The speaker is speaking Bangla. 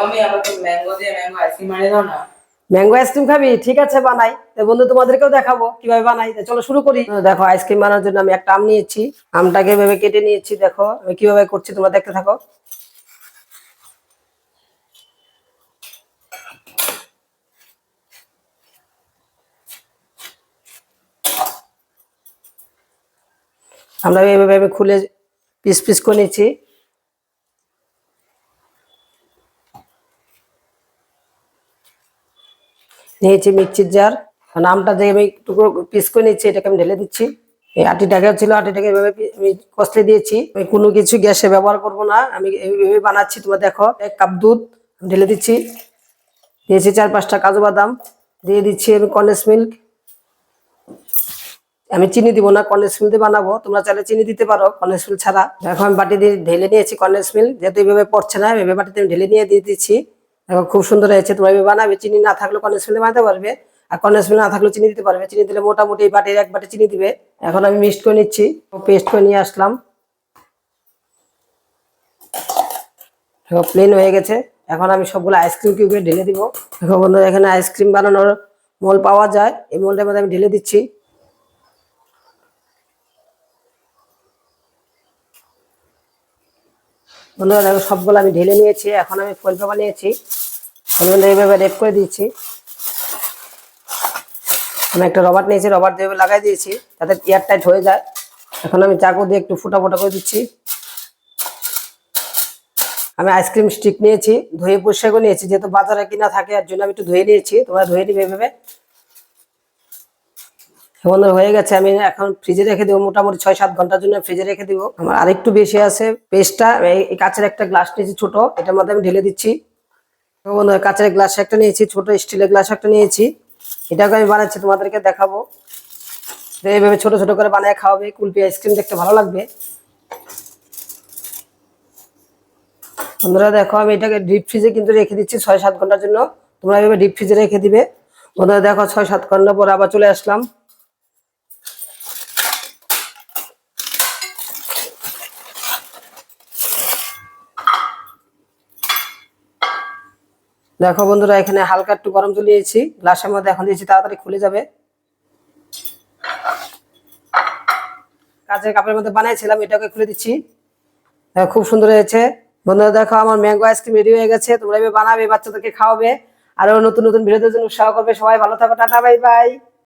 আমি আবার তো ম্যাঙ্গো দিয়ে ম্যাঙ্গো আইসক্রিম বানিয়ে দাও না। ম্যাঙ্গো আইসক্রিম খাবি? ঠিক আছে, বানাই। তো বন্ধু, তোমাদেরকেও দেখাবো কিভাবে বানাই। তো চলো শুরু করি। দেখো, আইসক্রিম বানানোর জন্য আমি একটা আম নিয়েছি। আমটাকে এভাবে কেটে নিয়েছি। দেখো আমি কিভাবে করছি, তোমরা দেখতে থাকো। আমরা এভাবে খুলে পিস পিস করে নিচ্ছি। নিয়েছি মিক্সির জার। আমটা যে আমি টুকরো পিস করে নিচ্ছি, এটাকে আমি ঢেলে দিচ্ছি। এই আটিটাকে ছিল, আটিটাকে এভাবে আমি কষলে দিয়েছি। আমি কোনো কিছু গ্যাসে ব্যবহার করব না, আমি এইভাবে বানাচ্ছি। তোমরা দেখো, 1 কাপ দুধ আমি ঢেলে দিচ্ছি। দিয়েছি 4-5টা কাজু বাদাম। দিয়ে দিচ্ছি আমি কন্ডেন্স মিল্ক। আমি চিনি দিব না, কন্ডেন্স মিল্ক দিয়ে বানাবো। তোমরা চাইলে চিনি দিতে পারো কন্ডেন্স মিল্ক ছাড়া। দেখো আমি বাটি দিয়ে ঢেলে নিয়েছি কন্ডেন্স মিল্ক। যেহেতু এইভাবে পড়ছে না, এইভাবে বাটিতে আমি ঢেলে নিয়ে দিয়ে দিচ্ছি। দেখো খুব সুন্দর হয়েছে। তোমরা এইভাবে বানাবে, চিনি না থাকলে কন্ডেন্স মিল্ক বানাতে পারবে, আর কন্ডেন্স মিল্ক না থাকলে চিনি দিতে পারবে। চিনি দিলে মোটামুটি বাটির 1 বাটি চিনি দিবে। এখন আমি মিক্সড করে নিচ্ছি, পেস্ট করে নিয়ে আসলাম। প্লেন হয়ে গেছে। এখন আমি সবগুলো আইসক্রিম কিউবে ঢেলে দিব। দেখো বন্ধুরা, এখানে আইসক্রিম বানানোর মোল পাওয়া যায়। এই মোলটার মধ্যে আমি ঢেলে দিচ্ছি। বন্ধুরা দেখো, সবগুলো আমি ঢেলে নিয়েছি। এখন আমি ফয়েল পেপার নিয়েছি, এইভাবে রেপ করে দিচ্ছি। আমি একটা রবার নিয়েছি, রবার দিয়ে লাগাই দিয়েছি যাতে এয়ার টাইট হয়ে যায়। এখন আমি চাকু দিয়ে একটু ফোটা ফোটা করে দিচ্ছি। আমি আইসক্রিম স্টিক নিয়েছি, ধুয়ে পরিষ্কার করে নিয়েছি। যেহেতু বাজারে কিনা থাকে, এর জন্য আমি একটু ধুয়ে নিয়েছি। তোমরা ধুয়ে নিবে এভাবে। বন্ধুরা হয়ে গেছে। আমি এখন ফ্রিজে রেখে দেবো, মোটামুটি 6-7 ঘন্টার জন্য ফ্রিজে রেখে দিব। আমার আরেকটু বেশি আছে পেস্টটা। এই কাঁচের একটা গ্লাস নিয়েছি ছোট, এটার মধ্যে আমি ঢেলে দিচ্ছি। বন্ধুরা কাঁচের গ্লাস একটা নিয়েছি, ছোট স্টিলের গ্লাস একটা নিয়েছি। এটাকে আমি বানাচ্ছি, তোমাদেরকে দেখাবো। এইভাবে ছোট ছোট করে বানায় খাওয়াবে। কুলফি আইসক্রিম দেখতে ভালো লাগবে। বন্ধুরা দেখো, আমি এটাকে ডিপ ফ্রিজে কিন্তু রেখে দিচ্ছি 6-7 ঘন্টার জন্য। তোমরা এইভাবে ডিপ ফ্রিজে রেখে দিবে। বন্ধুরা দেখো, 6-7 ঘন্টা পরে আবার চলে আসলাম। দেখো বন্ধুরা, এখানে হালকা একটু গরম জল দিয়েছি গ্লাসের মধ্যে। এখন দিয়েছি, তাড়াতাড়ি খুলে যাবে। কাঁচের কাপের মধ্যে বানাইছিলাম, এটাকে খুলে দিচ্ছি। খুব সুন্দর হয়েছে। বন্ধুরা দেখো, আমার ম্যাঙ্গো আইসক্রিম রেডি হয়ে গেছে। তোমরা এভাবে বানাবে, বাচ্চাদেরকে খাওয়াবে, আরো নতুন নতুন ভিডিওদের জন্য উৎসাহ করবে। সবাই ভালো থাকো, টাটা, বাই বাই।